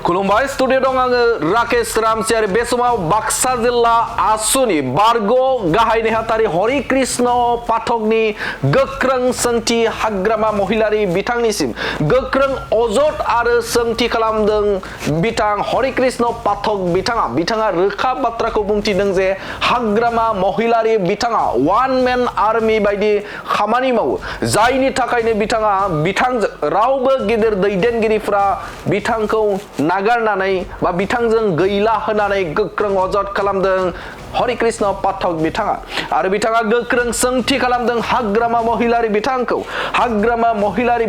खुलुमबाय स्टुडिअ दं आङो राकेश रामसियारि बे समाव बाक्सा जिल्ला आसुनि बारग' गाहाय नेहाथारि हरि कृष्ण पाठकनि गोख्रों सोंथि हाग्रामा महिलारि बिथांनिसिम गोख्रों अजद आरो सोंथि खालामदों बिथां हरि कृष्ण पाठक बिथाङा रोखा बाथ्राखौ बुंथिदों जे हाग्रामा महिलारि बिथाङा वान मेन आर्मि बायदि खामानि मावो जायनि थाखायनो बिथांजों रावबो गिदिर दैदेनगिरिफ्रा बिथांखौ नागारनानै बा बिथांजों गैला होनानै गोख्रों अजद खालामदों हरि कृष्ण पाठक बिथाङा आरो बिथाङा गोख्रों सोंथि खालामदों हाग्रामा महिलारि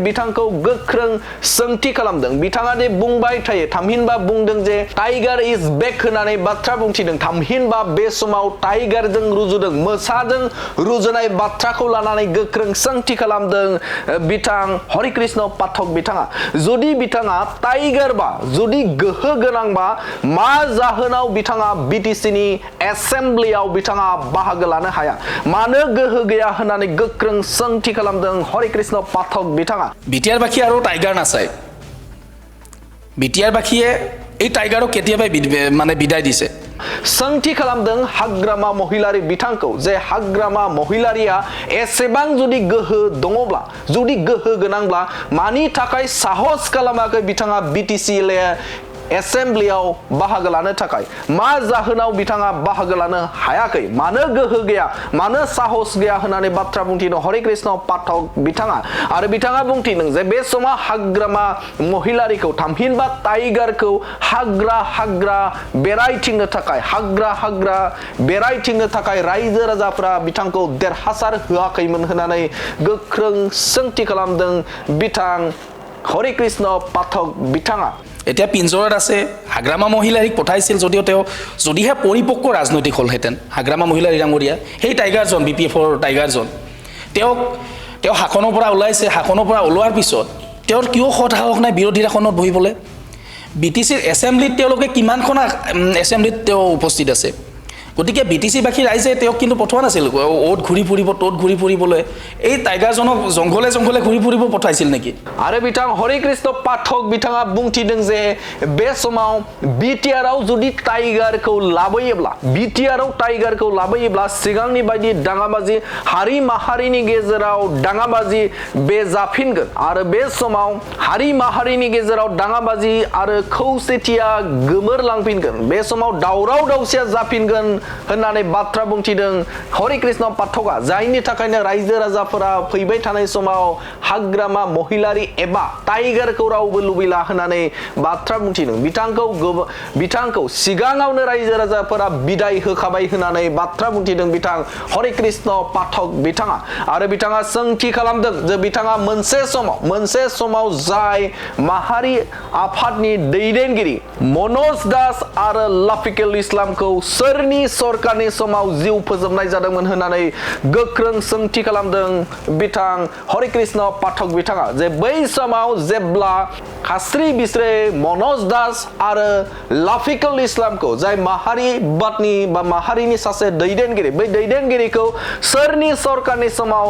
बिथांखौ गोख्रों सोंथि खालामदों बिथाङा दे बुंबाय थायो थामहिनबा बुंदों जे टाइगार इज बेक होननानै बाथ्रा बुंथिदों थामहिनबा बे समाव टाइगारजों रुजुदों मोसाजों रुजुनाय बाथ्राखौ लानानै गोख्रों सोंथि खालामदों बिथां हरि कृष्ण पाठक बिथाङा जुदि बिथाङा टाइगार बा जुदि गोहो गोनांबा मा जाहोनाव बिथाङा बिटिसिनि एसेम्ब्लियाव बिथाङा बाहागो लानो हाया मानो गोहो गैया होननानै गोख्रों सोंथि खालामदों हरि कृष्ण पाठक बिथाङा বিটিআর বাখী আৰু টাইগাৰ নাচায় বিটিআৰ বাখীয়ে এই টাইগাৰক কেতিয়াবাই মানে বিদায় দিছে सोंथि खालामदों हाग्रामा महिलारि बिथांखौ जे हाग्रामा महिलारिया एसेबां जुदि गोहो दङब्ला जुदि गोहो गोनांब्ला मानि थाखाय साहस खालामाखै बिथाङा बिटिसि एसेम्ब्लियाव बाहागो लानो थाखाय मा जाहोनाव बिथाङा बाहागो लानो हायाखै मानो गोहो गैया मानो साहस गैया होननानै बाथ्रा बुंथिदों हरि कृष्ण पाठक बिथाङा आरो बिथाङा बुंथिदों जे बे समाव हाग्रामा महिलारिखौ थामहिनबा टाइगारखौ हाग्रा बेरायथिंनो थाखाय रायजो राजाफ्रा बिथांखौ देरहासार होआखैमोन होननानै गोख्रों सोंथि खालामदों बिथां हरि कृष्ण पाठक बिथाङा এতিয়া পিঞ্জৰাত আছে হাগ্ৰামা মহিলাৰিক পঠাইছিল যদিও তেওঁ যদিহে পৰিপক্ক ৰাজনৈতিক হলহেঁতেন হাগ্ৰামা মহিলাৰী ডাঙৰীয়া সেই টাইগাৰজন বিপিএফৰ টাইগাৰজন তেওঁ শাসনৰ পৰা ওলাইছে শাসনৰ পৰা ওলোৱাৰ পিছত তেওঁৰ কিয় সাহস নাই বিৰোধী আসনত বহিবলৈ বিটিচিৰ এছেম্বলিত তেওঁলোকে কিমানখন এছেম্বলিত তেওঁ উপস্থিত আছে গতিকে বিটিচি বাখী ৰাইজে তেওঁক কিন্তু পঠোৱা নাছিল ওট ঘূৰি ফুৰিব টোট ঘূৰি ফুৰিবলৈ এই টাইগাৰজনক জংঘলে ঘূৰি ফুৰিব পঠাইছিল নেকি आरो बिथां हरि कृष्ण पाठक बिथाङा बुंथिदों जे बे समाव बिटिआरआव जुदि टाइगारखौ लाबोयोब्ला सिगांनि बायदि दाङाबाजि हारि माहारिनि गेजेराव दाङाबाजि बे जाफिनगोन आरो बे समाव हारि माहारिनि गेजेराव दाङाबाजि आरो खौसेथिया गोमोरलांफिनगोन बे समाव दावराव दावसिया जाफिनगोन होननानै बाथ्रा बुंथिदों हरि कृष्ण पाठकआ जायनि थाखायनो रायजो राजाफोरा फैबाय थानाय समाव हाग्रामा महिलारि एबा टाइगारखौ रावबो लुबैला होननानै बाथ्रा बुंथिदों बिथांखौ सिगाङावनो रायजो राजाफोरा बिदाय होखाबाय होननानै बाथ्रा बुंथिदों बिथां हरि कृष्ण पाठक बिथाङा आरो बिथाङा सोंथि खालामदों जे बिथाङा मोनसे समाव जाय माहारि आफादनि दैदेनगिरि मनोज दास आरो लाफिकुल इस्लामखौ सोरनि सरकारनि समाव जिउ फोजोबनाय जादोंमोन होननानै गोख्रों सोंथि खालामदों बिथां हरि कृष्ण पाठक बिथाङा जे बै समाव जेब्ला खास्रि बिस्रे मनोज दास आरो लाफिकुल इस्लामखौ जाय माहारिबादनि बा माहारिनि सासे दैदेनगिरि बै दैदेनगिरिखौ सोरनि सरकारनि समाव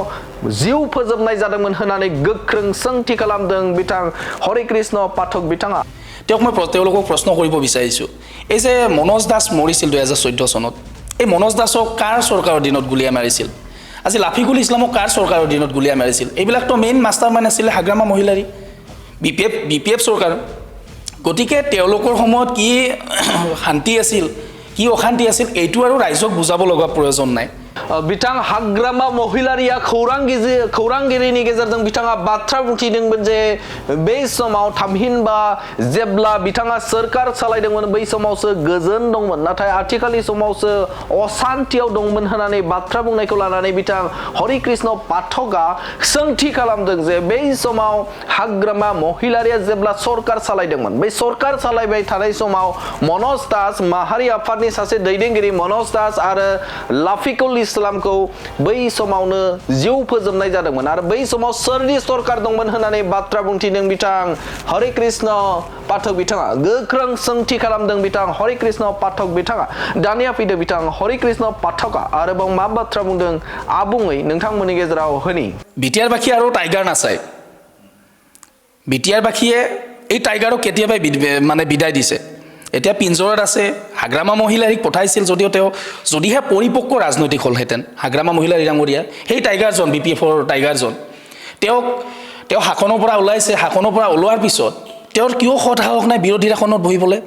जिउ फोजोबनाय जादोंमोन होननानै गोख्रों सोंथि खालामदों बिथां हरि कृष्ण पाठक बिथाङा তেওঁক মই তেওঁলোকক প্ৰশ্ন কৰিব বিচাৰিছোঁ এই যে মনোজ দাস মৰিছিল 2014 চনত এই মনোজ দাসক কাৰ চৰকাৰৰ দিনত গুলিয়াই মাৰিছিল আজি লাফিকুল ইছলামক কাৰ চৰকাৰৰ দিনত গুলিয়াই মাৰিছিল এইবিলাকতো মেইন মাষ্টাৰমাইণ্ড আছিল হাগ্ৰামা মহিলাৰী বিপিএফ চৰকাৰ গতিকে তেওঁলোকৰ সময়ত কি শান্তি আছিল কি অশান্তি আছিল এইটো আৰু ৰাইজক বুজাব লগা প্ৰয়োজন নাই बिथां हाग्रामा महिलारिया खौरांगिरिनि गेजेरजों बिथाङा बाथ्रा बुंथिदोंमोन जे बै समाव थामहिनबा जेब्ला बिथाङा सोरखार सालायदोंमोन बै समावसो गोजोन दंमोन नाथाय आथिखालनि समावसो अशान्तियाव दंमोन होननानै बाथ्रा बुंनायखौ लानानै बिथां हरि कृष्ण पाठकआ सोंथि खालामदों जे बै समाव हाग्रामा महिलारिया जेब्ला सरखार सालायदोंमोन बै सरखार सालायबाय थानाय समाव मनोज दास माहारि आफादनि सासे दैदेनगिरि मनोज दास आरो लाफिकुल इस्लामखौ बै समावनो जिउ फोजोबनाय जादोंमोन आरो बै समाव सोरनि सरकार दंमोन होननानै बाथ्रा बुंथिदों बिथां हरि कृष्ण पाठक बिथाङा गोख्रों सोंथि खालामदों बिथां हरि कृष्ण पाठक बिथाङा दानिया फैदो बिथां हरि कृष्ण पाठकआ आरोबाव मा बाथ्रा बुंदों आबुङै नोंथांमोननि गेजेराव होनि बिटिआर बाखी আৰু टाइगार नाचाय बिटिआर बाखीয়ে এই টাইগাৰক কেতিয়াবাই মানে বিদায় দিছে এতিয়া পিঞ্জৰাত আছে হাগ্ৰামা মহিলাৰীক পঠাইছিল যদিও তেওঁ যদিহে পৰিপক্ক ৰাজনৈতিক হ'লহেঁতেন হাগ্ৰামা মহিলা ৰিৰাঙৰীয়া সেই টাইগাৰজন BPFৰ টাইগাৰজন তেওঁ শাসনৰ পৰা ওলাইছে শাসনৰ পৰা ওলোৱাৰ পিছত তেওঁৰ কিয় সাহস নাই বিৰোধীৰ আসনত বহিবলৈ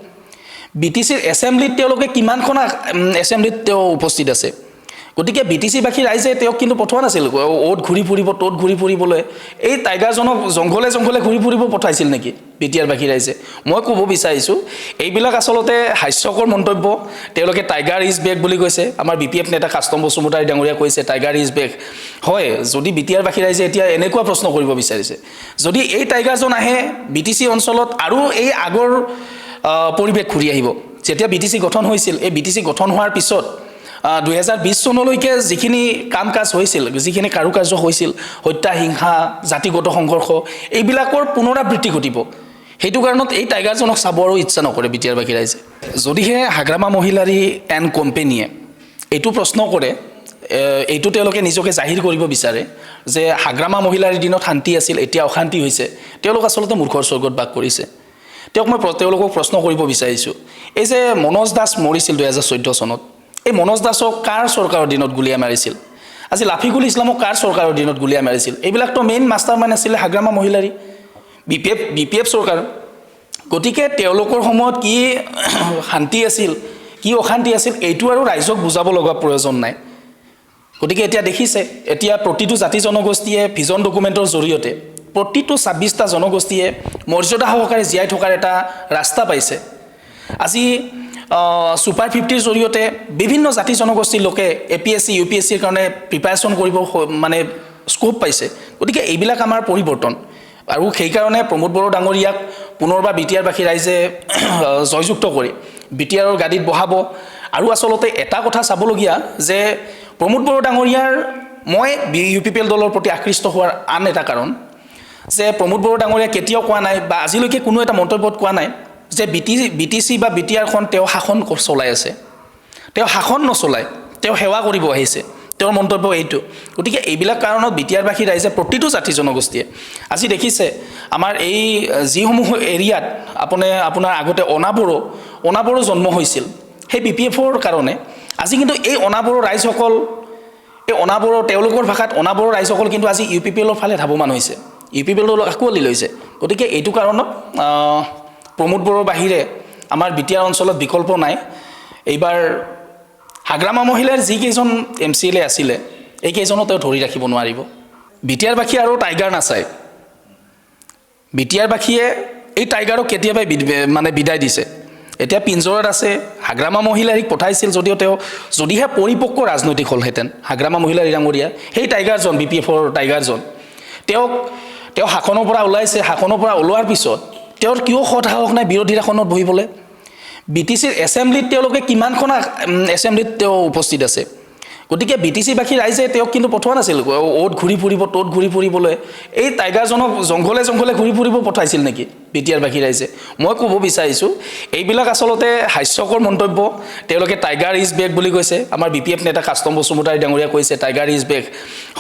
BTCৰ এছেম্বলিত তেওঁলোকে কিমানখন এছেম্বলিত তেওঁ উপস্থিত আছে গতিকে BTC-বাসী ৰাইজে তেওঁক কিন্তু পঠোৱা নাছিল অ'ত ঘূৰি ফুৰিব ত'ত ঘূৰি ফুৰিবলৈ এই টাইগাৰজনক জংঘলে ঘূৰি ফুৰিব পঠাইছিল নেকি BTR-বাসী ৰাইজে মই ক'ব বিচাৰিছোঁ এইবিলাক আচলতে হাস্যকৰ মন্তব্য তেওঁলোকে টাইগাৰ ইজ বেক বুলি কৈছে আমাৰ BPF নেতা কাষ্টম বসুমতাৰী ডাঙৰীয়া কৈছে টাইগাৰ ইজ বেক হয় যদি BTR-বাসী ৰাইজে এতিয়া এনেকুৱা প্ৰশ্ন কৰিব বিচাৰিছে যদি এই টাইগাৰজন আহে BTC অঞ্চলত আৰু এই আগৰ পৰিৱেশ ঘূৰি আহিব যেতিয়া BTC গঠন হৈছিল এই BTC গঠন হোৱাৰ পিছত 2020 চনলৈকে যিখিনি কাম কাজ হৈছিল যিখিনি কাৰুকাৰ্য হৈছিল হত্যা হিংসা জাতিগত সংঘৰ্ষ এইবিলাকৰ পুনৰাবৃত্তি ঘটিব সেইটো কাৰণত এই টাইগাৰজনক চাব আৰু ইচ্ছা নকৰে BTR-বাসী ৰাইজে যদিহে হাগ্ৰামা মহিলাৰী এণ্ড কোম্পেনীয়ে এইটো প্ৰশ্ন কৰে এইটো তেওঁলোকে নিজকে জাহিৰ কৰিব বিচাৰে যে হাগ্ৰামা মহিলাৰীৰ দিনত শান্তি আছিল এতিয়া অশান্তি হৈছে তেওঁলোক আচলতে মূৰ্খৰ স্বৰ্গত বাস কৰিছে তেওঁলোকক প্ৰশ্ন কৰিব বিচাৰিছোঁ এই যে মনোজ দাস মৰিছিল 2014 চনত এই মনোজ দাসক কাৰ চৰকাৰৰ দিনত গুলিয়াই মাৰিছিল আজি লাফিকুল ইছলামক কাৰ চৰকাৰৰ দিনত গুলিয়াই মাৰিছিল এইবিলাকতো মেইন মাষ্টাৰমাইণ্ড আছিল হাগ্ৰামা মহিলাৰী BPF চৰকাৰ গতিকে তেওঁলোকৰ সময়ত কি শান্তি আছিল কি অশান্তি আছিল এইটো আৰু ৰাইজক বুজাব লগা প্ৰয়োজন নাই গতিকে এতিয়া দেখিছে এতিয়া প্ৰতিটো জাতি জনগোষ্ঠীয়ে ভিজন ডকুমেণ্টৰ জৰিয়তে প্ৰতিটো 26টা জনগোষ্ঠীয়ে মৰ্যাদা সহকাৰে জীয়াই থকাৰ এটা ৰাস্তা পাইছে আজি সুপাৰ 50ৰ জৰিয়তে বিভিন্ন জাতি জনগোষ্ঠীৰ লোকে APSC UPSCৰ কাৰণে প্ৰিপাৰেশ্যন কৰিব মানে স্কোপ পাইছে গতিকে এইবিলাক আমাৰ পৰিৱৰ্তন আৰু সেইকাৰণে প্ৰমোদ বড়ো ডাঙৰীয়াক পুনৰবাৰ BTR-বাসী ৰাইজে জয়যুক্ত কৰি BTR-ৰ গাদীত বহাব আৰু আচলতে এটা কথা চাবলগীয়া যে প্ৰমোদ বড়ো ডাঙৰীয়াৰ মই UPPL দলৰ প্ৰতি আকৃষ্ট হোৱাৰ আন এটা কাৰণ যে প্ৰমোদ বড়ো ডাঙৰীয়া কেতিয়াও কোৱা নাই বা আজিলৈকে কোনো এটা মন্তব্যত কোৱা নাই যে BTC বা BTR-খন তেওঁ শাসন চলাই আছে তেওঁ শাসন নচলায় তেওঁ সেৱা কৰিব আহিছে তেওঁৰ মন্তব্য এইটো গতিকে এইবিলাক কাৰণত BTR-বাসী ৰাইজে প্ৰতিটো জাতি জনগোষ্ঠীয়ে আজি দেখিছে আমাৰ এই যিসমূহ এৰিয়াত আপোনাৰ আগতে অনাবড়ো জন্ম হৈছিল সেই BPF-ৰ কাৰণে আজি কিন্তু এই অনাবড়ো ৰাইজসকল এই অনাবড়ো তেওঁলোকৰ ভাষাত অনাবড়ো ৰাইজসকল কিন্তু আজি UPPL-ৰ ফালে ধাৱমান হৈছে UPPL-ৰ আঁকোৱালি লৈছে গতিকে এইটো কাৰণত প্ৰমোদ বড়োৰ বাহিৰে আমাৰ BTR অঞ্চলত বিকল্প নাই এইবাৰ হাগ্ৰামা মহিলাৰ যিকেইজন MCLA আছিলে এইকেইজনো তেওঁ ধৰি ৰাখিব নোৱাৰিব BTR-বাসী আৰু টাইগাৰ নাচায় BTR-বাসীয়ে এই টাইগাৰক কেতিয়াবাই মানে বিদায় দিছে এতিয়া পিঞ্জৰাত আছে হাগ্ৰামা মহিলাৰীক পঠাইছিল যদিও তেওঁ যদিহে পৰিপক্ক ৰাজনৈতিক হ'লহেঁতেন হাগ্ৰামা মহিলা ৰিৰাঙৰীয়া সেই টাইগাৰজন BPFৰ টাইগাৰজন তেওঁ শাসনৰ পৰা ওলাইছে শাসনৰ পৰা ওলোৱাৰ পিছত তেওঁৰ কিয় সাহস নাই বিৰোধীৰ আসনত বহিবলৈ BTCৰ এছেম্বলিত তেওঁলোকে কিমানখন এছেম্বলিত তেওঁ উপস্থিত আছে গতিকে BTC-বাসী ৰাইজে তেওঁক কিন্তু পঠোৱা নাছিল অ'ত ঘূৰি ফুৰিব ত'ত ঘূৰি ফুৰিবলৈ এই টাইগাৰজনক জংঘলে ঘূৰি ফুৰিব পঠাইছিল নেকি BTR-বাসী ৰাইজে মই ক'ব বিচাৰিছোঁ এইবিলাক আচলতে হাস্যকৰ মন্তব্য তেওঁলোকে টাইগাৰ ইজ বেক বুলি কৈছে আমাৰ BPF নেতা কাষ্টম বসুমতাৰী ডাঙৰীয়া কৈছে টাইগাৰ ইজ বেক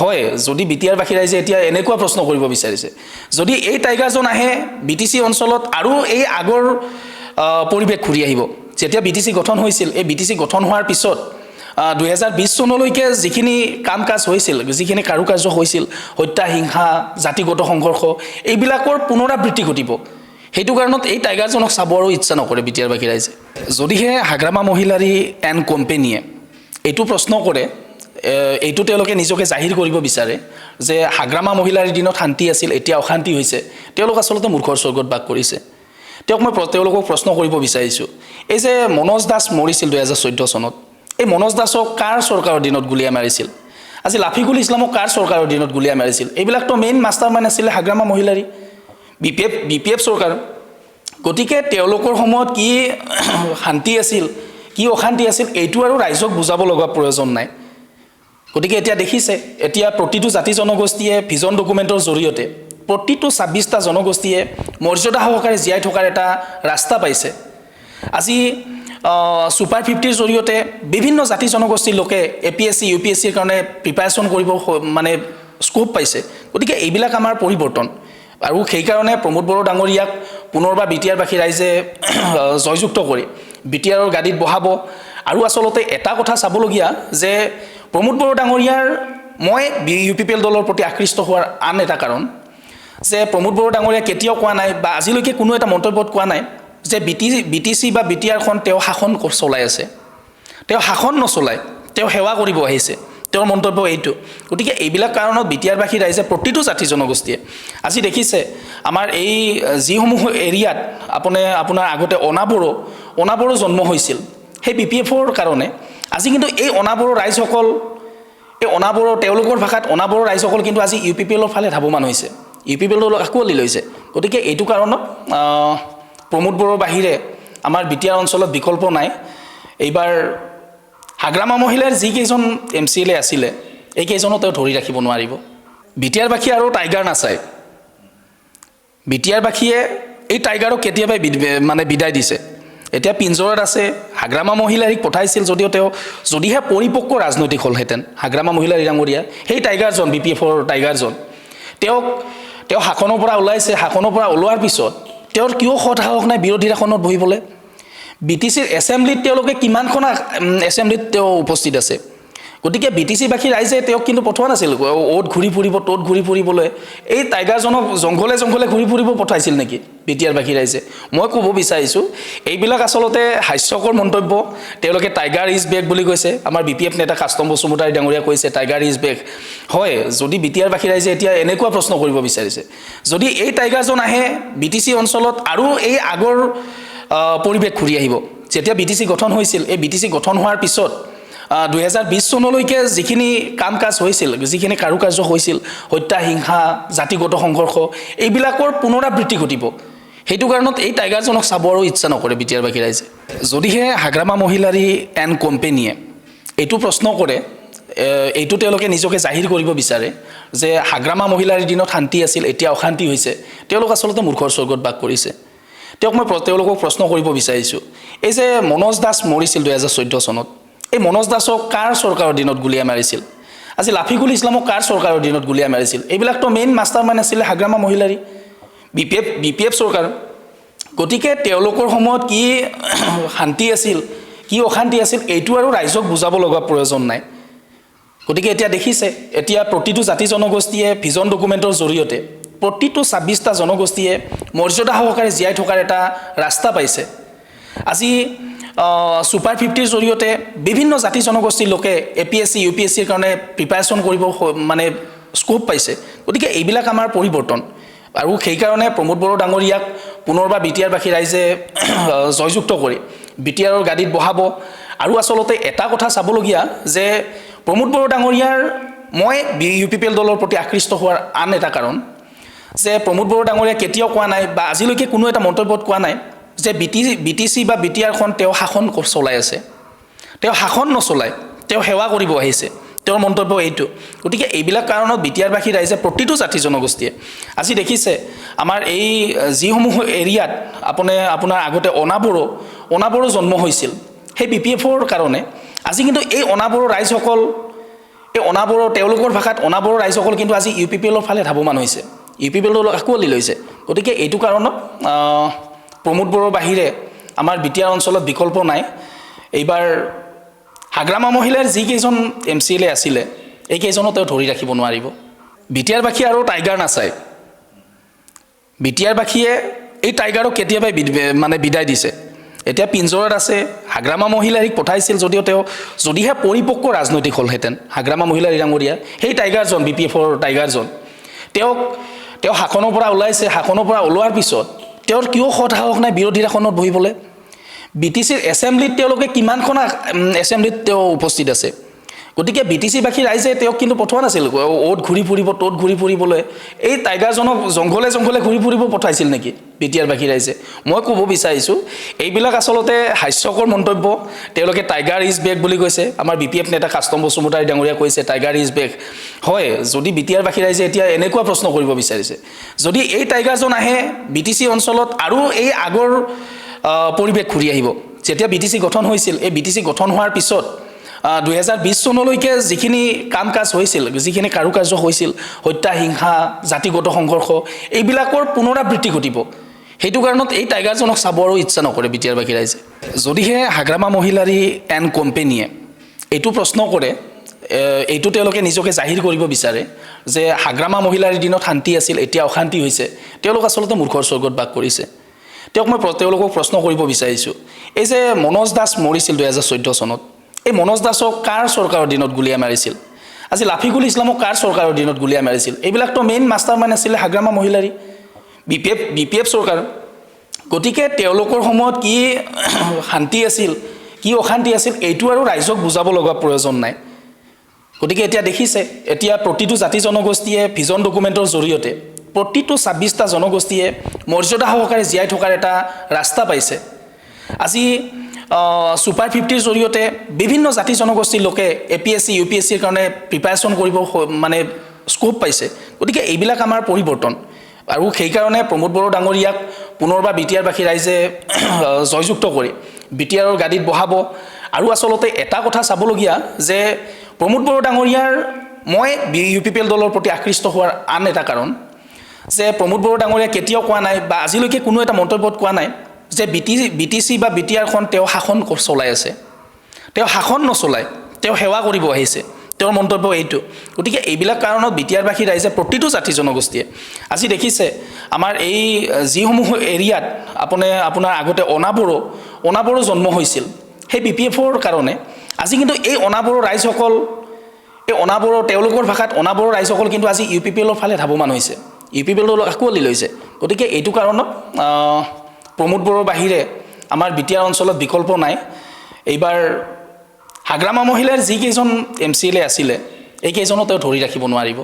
হয় যদি BTR-বাসী ৰাইজে এতিয়া এনেকুৱা প্ৰশ্ন কৰিব বিচাৰিছে যদি এই টাইগাৰজন আহে BTC অঞ্চলত আৰু এই আগৰ পৰিৱেশ ঘূৰি আহিব যেতিয়া BTC গঠন হৈছিল এই BTC গঠন হোৱাৰ পিছত 2020 চনলৈকে যিখিনি কাম কাজ হৈছিল যিখিনি কাৰুকাৰ্য হৈছিল হত্যা হিংসা জাতিগত সংঘৰ্ষ এইবিলাকৰ পুনৰাবৃত্তি ঘটিব সেইটো কাৰণত এই টাইগাৰজনক চাব আৰু ইচ্ছা নকৰে BTR-বাসী ৰাইজে যদিহে হাগ্ৰামা মহিলাৰী এণ্ড কোম্পেনীয়ে এইটো প্ৰশ্ন কৰে এইটো তেওঁলোকে নিজকে জাহিৰ কৰিব বিচাৰে যে হাগ্ৰামা মহিলাৰীৰ দিনত শান্তি আছিল এতিয়া অশান্তি হৈছে তেওঁলোক আচলতে মূৰ্খৰ স্বৰ্গত বাস কৰিছে তেওঁলোকক প্ৰশ্ন কৰিব বিচাৰিছোঁ এই যে মনোজ দাস মৰিছিল 2014 চনত এই মনোজ দাসক কাৰ চৰকাৰৰ দিনত গুলিয়াই মাৰিছিল আজি লাফিকুল ইছলামক কাৰ চৰকাৰৰ দিনত গুলিয়াই মাৰিছিল এইবিলাকতো মেইন মাষ্টাৰমাইণ্ড আছিলে হাগ্ৰামা মহিলাৰী BPF চৰকাৰ গতিকে তেওঁলোকৰ সময়ত কি শান্তি আছিল কি অশান্তি আছিল এইটো আৰু ৰাইজক বুজাব লগা প্ৰয়োজন নাই গতিকে এতিয়া দেখিছে এতিয়া প্ৰতিটো জাতি জনগোষ্ঠীয়ে ভিজন ডকুমেণ্টৰ জৰিয়তে প্ৰতিটো 26টা জনগোষ্ঠীয়ে মৰ্যাদা সহকাৰে জীয়াই থকাৰ এটা ৰাস্তা পাইছে আজি সুপাৰ 50ৰ জৰিয়তে বিভিন্ন জাতি জনগোষ্ঠীৰ লোকে APSC UPSCৰ কাৰণে প্ৰিপাৰেশ্যন কৰিব মানে স্কোপ পাইছে গতিকে এইবিলাক আমাৰ পৰিৱৰ্তন আৰু সেইকাৰণে প্ৰমোদ বড়ো ডাঙৰীয়াক পুনৰবাৰ বিটিআৰবাসী ৰাইজে জয়যুক্ত কৰি বিটিআৰৰ গাদীত বহাব আৰু আচলতে এটা কথা চাবলগীয়া যে প্ৰমোদ বড়ো ডাঙৰীয়াৰ মই UPPL দলৰ প্ৰতি আকৃষ্ট হোৱাৰ আন এটা কাৰণ যে প্ৰমোদ বড়ো ডাঙৰীয়া কেতিয়াও কোৱা নাই বা আজিলৈকে কোনো এটা মন্তব্যত কোৱা নাই যে BTC বা বিটিআৰখন তেওঁ শাসন চলাই আছে তেওঁ শাসন নচলায় তেওঁ সেৱা কৰিব আহিছে তেওঁৰ মন্তব্য এইটো গতিকে এইবিলাক কাৰণত বিটিআৰবাসী ৰাইজে প্ৰতিটো জাতি জনগোষ্ঠীয়ে আজি দেখিছে আমাৰ এই যিসমূহ এৰিয়াত আপোনাৰ আগতে অনাবড়ো জন্ম হৈছিল সেই BPFৰ কাৰণে আজি কিন্তু এই অনাবড়ো ৰাইজসকল এই অনাবড়ো তেওঁলোকৰ ভাষাত অনাবড়ো ৰাইজসকল কিন্তু আজি UPPLৰ ফালে ধাৱমান হৈছে UPPL দলক আঁকোৱালি লৈছে গতিকে এইটো কাৰণত প্ৰমোদ বড়োৰ বাহিৰে আমাৰ বিটিআৰ অঞ্চলত বিকল্প নাই এইবাৰ হাগ্ৰামা মহিলাৰ যিকেইজন MCLA আছিলে এইকেইজনো তেওঁ ধৰি ৰাখিব নোৱাৰিব বিটিআৰবাসী আৰু টাইগাৰ নাচায় বিটিআৰবাসীয়ে এই টাইগাৰক কেতিয়াবাই মানে বিদায় দিছে এতিয়া পিঞ্জৰাত আছে হাগ্ৰামা মহিলাৰীক পঠাইছিল যদিহে পৰিপক্ক ৰাজনৈতিক হ'লহেঁতেন হাগ্ৰামা মহিলাৰী ডাঙৰীয়া সেই টাইগাৰজন BPFৰ টাইগাৰজন তেওঁ শাসনৰ পৰা ওলাইছে শাসনৰ পৰা ওলোৱাৰ পিছত তেওঁৰ কিয় সাহস নাই বিৰোধীৰ আসনত বহিবলৈ BTCৰ এছেম্বলিত তেওঁলোকে কিমানখন এছেম্বলিত তেওঁ উপস্থিত আছে গতিকে BTCবাসী ৰাইজে তেওঁক কিন্তু পঠোৱা নাছিল অ'ত ঘূৰি ফুৰিব ত'ত ঘূৰি ফুৰিবলৈ এই টাইগাৰজনক জংঘলে ঘূৰি ফুৰিব পঠাইছিল নেকি বিটিআৰবাসী ৰাইজে মই ক'ব বিচাৰিছোঁ এইবিলাক আচলতে হাস্যকৰ মন্তব্য তেওঁলোকে টাইগাৰ ইজ বেক বুলি কৈছে আমাৰ BPF নেতা কাষ্টম বসুমতাৰী ডাঙৰীয়া কৈছে টাইগাৰ ইজ বেক হয় যদি বিটিআৰবাসী ৰাইজে এতিয়া এনেকুৱা প্ৰশ্ন কৰিব বিচাৰিছে যদি এই টাইগাৰজন আহে BTC অঞ্চলত আৰু এই আগৰ পৰিৱেশ ঘূৰি আহিব যেতিয়া BTC গঠন হৈছিল এই BTC গঠন হোৱাৰ পিছত 2020 চনলৈকে যিখিনি কাম কাজ হৈছিল যিখিনি কাৰুকাৰ্য হৈছিল হত্যা হিংসা জাতিগত সংঘৰ্ষ এইবিলাকৰ পুনৰাবৃত্তি ঘটিব সেইটো কাৰণত এই টাইগাৰজনক চাব আৰু ইচ্ছা নকৰে বিটিআৰবাসী ৰাইজে যদিহে হাগ্ৰামা মহিলাৰী এণ্ড কোম্পেনীয়ে এইটো প্ৰশ্ন কৰে এইটো তেওঁলোকে নিজকে জাহিৰ কৰিব বিচাৰে যে হাগ্ৰামা মহিলাৰীৰ দিনত শান্তি আছিল এতিয়া অশান্তি হৈছে তেওঁলোক আচলতে মূৰ্খৰ স্বৰ্গত বাস কৰিছে তেওঁলোকক প্ৰশ্ন কৰিব বিচাৰিছোঁ এই যে মনোজ দাস মৰিছিল 2014 চনত এই মনোজ দাসক কাৰ চৰকাৰৰ দিনত গুলিয়াই মাৰিছিল আজি লাফিকুল ইছলামক কাৰ চৰকাৰৰ দিনত গুলিয়াই মাৰিছিল এইবিলাকতো মেইন মাষ্টাৰমাইণ্ড আছিলে হাগ্ৰামা মহিলাৰী BPF চৰকাৰ গতিকে তেওঁলোকৰ সময়ত কি শান্তি আছিল কি অশান্তি আছিল এইটো আৰু ৰাইজক বুজাব লগা প্ৰয়োজন নাই গতিকে এতিয়া দেখিছে এতিয়া প্ৰতিটো জাতি জনগোষ্ঠীয়ে ভিজন ডকুমেণ্টৰ জৰিয়তে প্ৰতিটো 26টা জনগোষ্ঠীয়ে মৰ্যাদা সহকাৰে জীয়াই থকাৰ এটা ৰাস্তা পাইছে আজি সুপাৰ 50ৰ জৰিয়তে বিভিন্ন জাতি জনগোষ্ঠীৰ লোকে APSC UPSCৰ কাৰণে প্ৰিপাৰেশ্যন কৰিব মানে স্কোপ পাইছে গতিকে এইবিলাক আমাৰ পৰিৱৰ্তন আৰু সেইকাৰণে প্ৰমোদ বড়ো ডাঙৰীয়াক পুনৰবাৰ বিটিআৰবাসী ৰাইজে জয়যুক্ত কৰি বিটিআৰৰ গাদীত বহাব আৰু আচলতে এটা কথা চাবলগীয়া যে প্ৰমোদ বড়ো ডাঙৰীয়াৰ মই UPPL দলৰ প্ৰতি আকৃষ্ট হোৱাৰ আন এটা কাৰণ যে প্ৰমোদ বড়ো ডাঙৰীয়া কেতিয়াও কোৱা নাই বা আজিলৈকে কোনো এটা মন্তব্যত কোৱা নাই যে BTC বা বিটিআৰখন তেওঁ শাসন চলাই আছে তেওঁ শাসন নচলায় তেওঁ সেৱা কৰিব আহিছে তেওঁৰ মন্তব্য এইটো গতিকে এইবিলাক কাৰণত বিটিআৰবাসী ৰাইজে প্ৰতিটো জাতি জনগোষ্ঠীয়ে আজি দেখিছে আমাৰ এই যিসমূহ এৰিয়াত আপোনাৰ আগতে অনাবড়ো জন্ম হৈছিল সেই BPFৰ কাৰণে আজি কিন্তু এই অনাবড়ো ৰাইজসকল এই অনাবড়ো তেওঁলোকৰ ভাষাত অনাবড়ো ৰাইজসকল কিন্তু আজি UPPLৰ ফালে ধাৱমান হৈছে UPPL দলক আঁকোৱালি লৈছে গতিকে এইটো কাৰণত প্ৰমোদ বড়োৰ বাহিৰে আমাৰ বিটিআৰ অঞ্চলত বিকল্প নাই এইবাৰ হাগ্ৰামা মহিলাৰ যিকেইজন MCLA আছিলে এইকেইজনো তেওঁ ধৰি ৰাখিব নোৱাৰিব বিটিআৰবাসী আৰু টাইগাৰ নাচায় বিটিআৰবাসীয়ে এই টাইগাৰক কেতিয়াবাই মানে বিদায় দিছে এতিয়া পিঞ্জৰাত আছে হাগ্ৰামা মহিলাৰীক পঠাইছিল যদিহে পৰিপক্ক ৰাজনৈতিক হ'লহেঁতেন হাগ্ৰামা মহিলাৰী ডাঙৰীয়া সেই টাইগাৰজন BPFৰ টাইগাৰজন তেওঁ শাসনৰ পৰা ওলাইছে শাসনৰ পৰা ওলোৱাৰ পিছত তেওঁৰ কিয় সাহস নাই বিৰোধীৰ আসনত বহিবলৈ BTCৰ এছেম্বলিত তেওঁলোকে কিমানখন এছেম্বলিত তেওঁ উপস্থিত আছে গতিকে BTCবাসী ৰাইজে তেওঁক কিন্তু পঠোৱা নাছিল অ'ত ঘূৰি ফুৰিব ত'ত ঘূৰি ফুৰিবলৈ এই টাইগাৰজনক জংঘলে ঘূৰি ফুৰিব পঠাইছিল নেকি বিটিআৰবাসী ৰাইজে মই ক'ব বিচাৰিছোঁ এইবিলাক আচলতে হাস্যকৰ মন্তব্য তেওঁলোকে টাইগাৰ ইজ বেক বুলি কৈছে আমাৰ BPF নেতা কাষ্টম বসুমতাৰী ডাঙৰীয়া কৈছে টাইগাৰ ইজ বেক হয় যদি বিটিআৰবাসী ৰাইজে এতিয়া এনেকুৱা প্ৰশ্ন কৰিব বিচাৰিছে যদি এই টাইগাৰজন আহে BTC অঞ্চলত আৰু এই আগৰ পৰিৱেশ ঘূৰি আহিব যেতিয়া BTC গঠন হৈছিল এই BTC গঠন হোৱাৰ পিছত 2020 চনলৈকে যিখিনি কাম কাজ হৈছিল, যিখিনি কাৰুকাৰ্য হৈছিল, হত্যা, হিংসা, জাতিগত সংঘৰ্ষ, এইবিলাকৰ পুনৰাবৃত্তি ঘটিব। সেইটো কাৰণত এই টাইগাৰজনক চাব আৰু ইচ্ছা নকৰে বিটিয়াৰবাসী ৰাইজে। যদিহে হাগ্ৰামা মহিলাৰী এণ্ড কোম্পেনীয়ে এইটো প্ৰশ্ন কৰে, এইটো তেওঁলোকে নিজকে জাহিৰ কৰিব বিচাৰে যে হাগ্ৰামা মহিলাৰ দিনত শান্তি আছিল, এতিয়া অশান্তি হৈছে, তেওঁলোক আচলতে মূৰ্খৰ স্বৰ্গত বাস কৰিছে। তেওঁলোকক প্ৰশ্ন কৰিব বিচাৰিছোঁ, এই যে মনোজ দাস মৰিছিল 2014 চনত, এই মনোজ দাসক কাৰ চৰকাৰৰ দিনত গুলীয়াই মাৰিছিল? আজি লাফিকুল ইছলামক কাৰ চৰকাৰৰ দিনত গুলীয়াই মাৰিছিল? এইবিলাকতো মেইন মাষ্টাৰ মাইণ্ড আছিলে হাগ্ৰামা মহিলাৰী, BPF চৰকাৰ। গতিকে তেওঁলোকৰ সময়ত কি শান্তি আছিল, কি অশান্তি আছিল, এইটো আৰু ৰাইজক বুজাব লগা প্ৰয়োজন নাই। গতিকে এতিয়া দেখিছে, এতিয়া প্ৰতিটো জাতি জনগোষ্ঠীয়ে ভিজন ডকুমেণ্টৰ জৰিয়তে প্ৰতিটো 26টা জনগোষ্ঠীয়ে মৰ্যাদা সহকাৰে জীয়াই থকাৰ এটা ৰাস্তা পাইছে। আজি ছুপাৰ 50ৰ জৰিয়তে বিভিন্ন জাতি জনগোষ্ঠীৰ লোকে APSC UPSCৰ কাৰণে প্ৰিপাৰেশ্যন কৰিব মানে স্কোপ পাইছে। গতিকে এইবিলাক আমাৰ পৰিৱৰ্তন, আৰু সেইকাৰণে প্ৰমোদ বড়ো ডাঙৰীয়াক পুনৰবাৰ বিটিয়াৰবাসী ৰাইজে জয়যুক্ত কৰি বিটিয়াৰৰ গাদীত বহাব। আৰু আচলতে এটা কথা চাবলগীয়া যে প্ৰমোদ বড়ো ডাঙৰীয়াৰ মই UPPL দলৰ প্ৰতি আকৃষ্ট হোৱাৰ আন এটা কাৰণ যে প্ৰমোদ বড়ো ডাঙৰীয়াই কেতিয়াও কোৱা নাই বা আজিলৈকে কোনো এটা মন্তব্যত কোৱা নাই যে BTC বা বিটিআৰখন তেওঁ শাসন চলাই আছে। তেওঁ শাসন নচলায়, তেওঁ সেৱা কৰিব আহিছে, তেওঁৰ মন্তব্য এইটো। গতিকে এইবিলাক কাৰণত বিটিয়াৰবাসী ৰাইজে প্ৰতিটো জাতি জনগোষ্ঠীয়ে আজি দেখিছে, আমাৰ এই যিসমূহ এৰিয়াত আপোনাৰ আগতে অনাবড়ো জন্ম হৈছিল সেই BPFৰ কাৰণে, আজি কিন্তু এই অনাবড়ো ৰাইজসকল, এই অনাবড়ো তেওঁলোকৰ ভাষাত অনাবড়ো ৰাইজসকল কিন্তু আজি UPPLৰ ফালে ধাৱমান হৈছে, UPPL দলক আঁকোৱালি লৈছে। গতিকে এইটো কাৰণত প্ৰমোদ বড়োৰ বাহিৰে আমাৰ বিটিয়াৰ অঞ্চলত বিকল্প নাই। এইবাৰ হাগ্ৰামা মহিলাৰ যিকেইজন MCLA আছিলে, এইকেইজনো তেওঁ ধৰি ৰাখিব নোৱাৰিব।